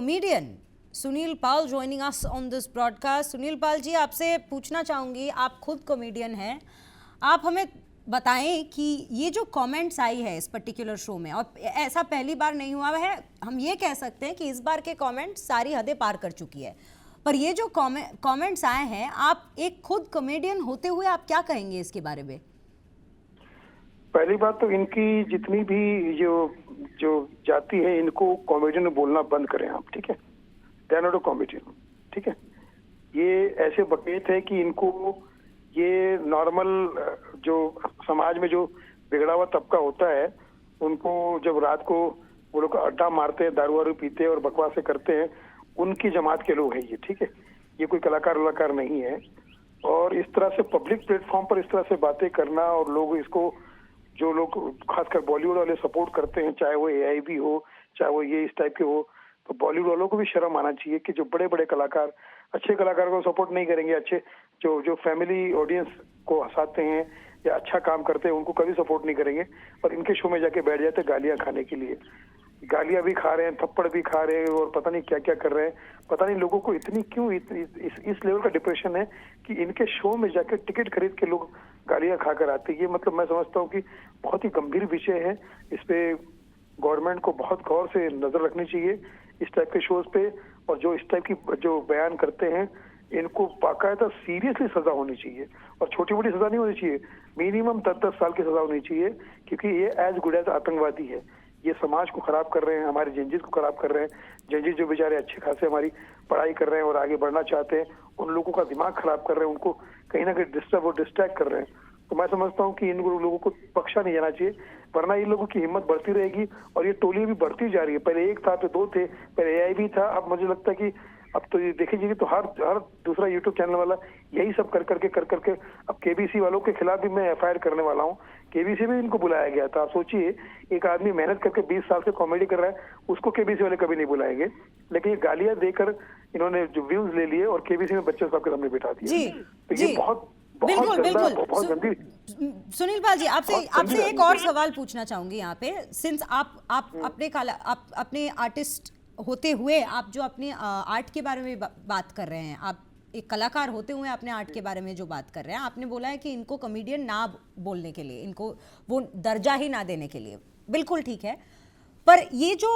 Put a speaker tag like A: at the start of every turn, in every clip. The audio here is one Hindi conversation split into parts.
A: comedian Sunil Pal joining us on this broadcast. Sunil Pal ji, आपसे पूछना चाहूँगी, आप खुद कॉमेडियन हैं, आप हमें बताएं कि ये जो कमेंट्स आई है इस पर्टिकुलर शो में, और ऐसा पहली बार नहीं हुआ है, हम ये कह सकते हैं कि इस बार के कमेंट्स सारी हदें पार कर चुकी है, पर ये जो कमेंट्स आए हैं, आप एक खुद कॉमेडियन होते हुए आप क्या कहेंगे इसके बारे में?
B: पहली बात तो इनकी जितनी भी जो जाति है, इनको कॉमेडियन बोलना बंद करें आप, ठीक है? They are not a comedian, ठीक है? ये ऐसे बकेत है कि इनको ये नॉर्मल जो समाज में जो बिगड़ा हुआ तबका होता है, उनको जब रात को वो लोग अड्डा मारते हैं, दारू वारू पीते हैं और बकवासें करते हैं, उनकी जमात के लोग हैं ये, ठीक है? ये कोई कलाकार नहीं है। और इस तरह से पब्लिक प्लेटफॉर्म पर इस तरह से बातें करना, और लोग इसको, जो लोग खासकर बॉलीवुड वाले सपोर्ट करते हैं, चाहे वो एआईबी हो, चाहे वो ये इस टाइप के हो, तो बॉलीवुड वालों को भी शर्म आना चाहिए कि जो बड़े बड़े कलाकार अच्छे कलाकार को सपोर्ट नहीं करेंगे, अच्छे जो फैमिली ऑडियंस को हंसाते हैं या अच्छा काम करते हैं, उनको कभी सपोर्ट नहीं करेंगे, और इनके शो में जाके बैठ जाते हैं गालियां खाने के लिए। गालियां भी खा रहे हैं, थप्पड़ भी खा रहे हैं, और पता नहीं क्या क्या कर रहे हैं। पता नहीं लोगों को इतनी क्यों इस लेवल का डिप्रेशन है कि इनके शो में जाके टिकट खरीद के लोग गालियां खाकर आते हैं। ये मतलब मैं समझता हूँ कि बहुत ही गंभीर विषय है। इस पे गवर्नमेंट को बहुत गौर से नजर रखनी चाहिए इस टाइप के शोज पे, और जो इस टाइप की जो बयान करते हैं, इनको बाकायदा सीरियसली सजा होनी चाहिए, और छोटी मोटी सजा नहीं होनी चाहिए, मिनिमम 10-10 साल की सजा होनी चाहिए, क्योंकि ये एज गुड एज आतंकवादी है। ये समाज को खराब कर रहे हैं, हमारे जंजीर को खराब कर रहे हैं। जंजीर जो बेचारे अच्छे खासे हमारी पढ़ाई कर रहे हैं और आगे बढ़ना चाहते हैं, उन लोगों का दिमाग खराब कर रहे हैं, उनको कहीं ना कहीं डिस्टर्ब और डिस्ट्रैक्ट कर रहे हैं। तो मैं समझता हूँ कि इन लोगों को बख्शा नहीं जाना चाहिए, वरना इन लोगों की हिम्मत बढ़ती रहेगी, और ये टोली भी बढ़ती जा रही है। पहले एक था, फिर दो थे, पहले एआईबी था, अब मुझे लगता है कि अब तो ये देखिए तो हर दूसरा यूट्यूब चैनल वाला यही सब कर करके अब केबीसी वालों के खिलाफ भी मैं एफआईआर करने वाला हूँ। केबीसी में इनको बुलाया गया था। आप सोचिए, एक आदमी मेहनत करके 20 साल से कॉमेडी कर रहा है, उसको केबीसी वाले कभी नहीं बुलाएंगे, लेकिन ये गालियां देकर इन्होंने जो व्यूज ले लिए और केबीसी में बच्चे सबके सामने बिठा दिया। तो ये बहुत
A: बिल्कुल। सुनील पाल जी, आपसे एक और सवाल पूछना चाहूंगी यहाँ पे, सिंस आप अपने आर्टिस्ट होते हुए, आप जो अपने आर्ट के बारे में बात कर रहे हैं, आप एक कलाकार होते हुए अपने आर्ट के बारे में जो बात कर रहे हैं, आपने बोला है कि इनको कॉमेडियन ना बोलने के लिए, इनको वो दर्जा ही ना देने के लिए, बिल्कुल ठीक है। पर ये जो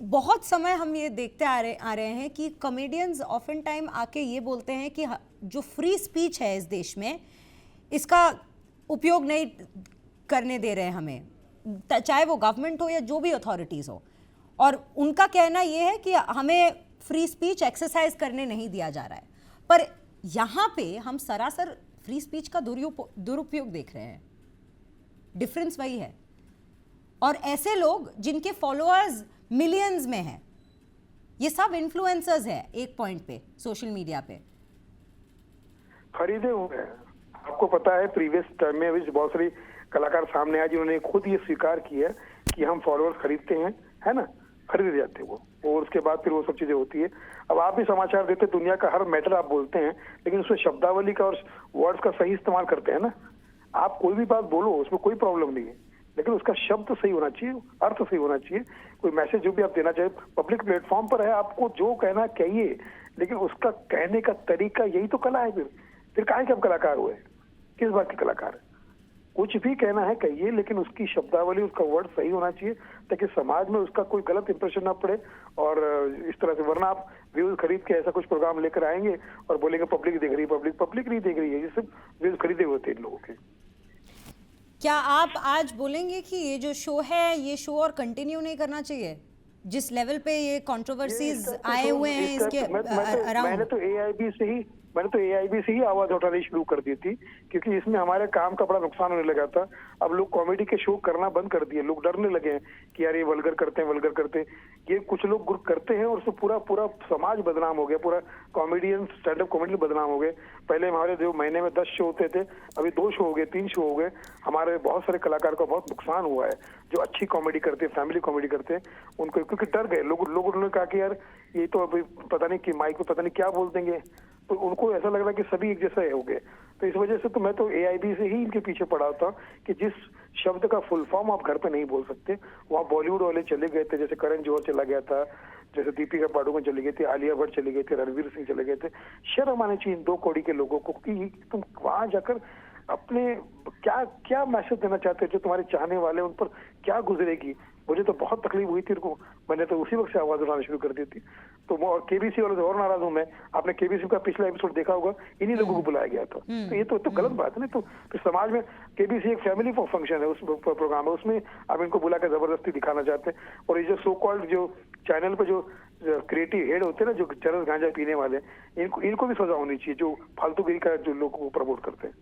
A: बहुत समय हम ये देखते आ रहे हैं कि कॉमेडियंस ऑफन टाइम आके ये बोलते हैं कि जो फ्री स्पीच है इस देश में, इसका उपयोग नहीं करने दे रहे हैं हमें, चाहे वो गवर्नमेंट हो या जो भी अथॉरिटीज़ हो। और उनका कहना ये है कि हमें फ्री स्पीच एक्सरसाइज करने नहीं दिया जा रहा है, पर यहाँ पे हम सरासर फ्री स्पीच का दुरुपयोग देख रहे हैं। डिफरेंस वही है, और ऐसे लोग जिनके फॉलोअर्स मिलियंस में हैं, ये सब इन्फ्लुएंसर्स हैं एक पॉइंट पे सोशल मीडिया पे,
B: खरीदे हुए हैं। आपको पता है प्रीवियस टाइम में भी बहुत सारी कलाकार सामने आए जिन्होंने खुद ये स्वीकार किया कि हम फॉलोअर्स खरीदते हैं, है ना, खरीदे जाते हैं वो, और उसके बाद फिर वो सब चीजें होती है। अब आप भी समाचार देते, दुनिया का हर मैटर आप बोलते हैं, लेकिन उसमें शब्दावली का और वर्ड्स का सही इस्तेमाल करते हैं ना। आप कोई भी बात बोलो, उसमें कोई प्रॉब्लम नहीं है, लेकिन उसका शब्द सही होना चाहिए, अर्थ सही होना चाहिए। कोई मैसेज जो भी आप देना चाहिए, पब्लिक प्लेटफॉर्म पर है, आपको जो कहना कहिए, लेकिन उसका कहने का तरीका, यही तो कला है। फिर काहे के आप कलाकार हुए, किस बात के कलाकार है? कुछ भी कहना है कहिए, लेकिन उसकी शब्दावली, उसका वर्ड सही होना चाहिए, ताकि समाज में उसका कोई गलत इंप्रेशन ना पड़े। और इस तरह से, वरना आप व्यूज खरीद के ऐसा कुछ प्रोग्राम लेकर आएंगे और बोलेंगे पब्लिक देख रही है, पब्लिक नहीं देख रही है, ये सब व्यूज खरीदे होते हैं इन लोगों के।
A: क्या आप आज बोलेंगे कि ये जो शो है, ये शो और कंटिन्यू नहीं करना चाहिए, जिस लेवल पे ये कंट्रोवर्सीज आए हुए हैं इसके अराउंड?
B: मैंने तो एआईबी से ही आवाज उठानी शुरू कर दी थी, क्योंकि इसमें हमारे काम का बड़ा नुकसान होने लगा था। अब लोग कॉमेडी के शो करना बंद कर दिए, लोग डरने लगे हैं कि यार ये वल्गर करते हैं। ये कुछ लोग ग्रुप करते हैं और उससे पूरा समाज बदनाम हो गया, पूरा कॉमेडियन, स्टैंड अप कॉमेडी बदनाम हो गए। पहले हमारे जो महीने में 10 शो होते थे, अभी 2 शो हो गए, 3 शो हो गए। हमारे बहुत सारे कलाकार को बहुत नुकसान हुआ है, जो अच्छी कॉमेडी करते हैं, फैमिली कॉमेडी करते हैं, उनको, क्योंकि डर गए लोगों ने कहा कि यार ये तो अभी पता नहीं कि माइक पे पता नहीं क्या बोल देंगे, तो उनको ऐसा लग रहा कि सभी एक जैसा हो गए। तो इस वजह से तो मैं तो एआईबी से ही इनके पीछे पड़ा था कि जिस शब्द का फुल फॉर्म आप घर पे नहीं बोल सकते, वहाँ बॉलीवुड वाले चले गए थे, जैसे करण जौहर चला गया था, जैसे दीपिका पादुकोण चली गई थी, आलिया भट्ट चली गई थी, रणवीर सिंह चले गए थे। शर्म आनी चाहिए इन 2 कौड़ी के लोगों को कि तुम वहां जाकर अपने क्या क्या मैसेज देना चाहते हो, जो तुम्हारे चाहने वाले उन पर क्या गुजरेगी। मुझे तो बहुत तकलीफ हुई थी उनको, मैंने तो उसी वक्त से आवाज उठाना शुरू कर दी थी। तो और केबीसी वालों से और नाराज हूं मैं। आपने केबीसी का पिछला एपिसोड देखा होगा, इन्हीं लोगों को बुलाया गया था। तो ये तो गलत बात है ना। तो समाज में केबीसी एक फैमिली फंक्शन है, उस प्रोग्राम है, उसमें आप इनको बुलाकर जबरदस्ती दिखाना चाहते हैं। और ये जो सो कॉल्ड जो चैनल पे जो क्रिएटिव हेड होते हैं ना, जो चरस गांजा पीने वाले, इनको भी सजा होनी चाहिए, जो फालतूगिरी का जो लोगों को प्रमोट करते हैं।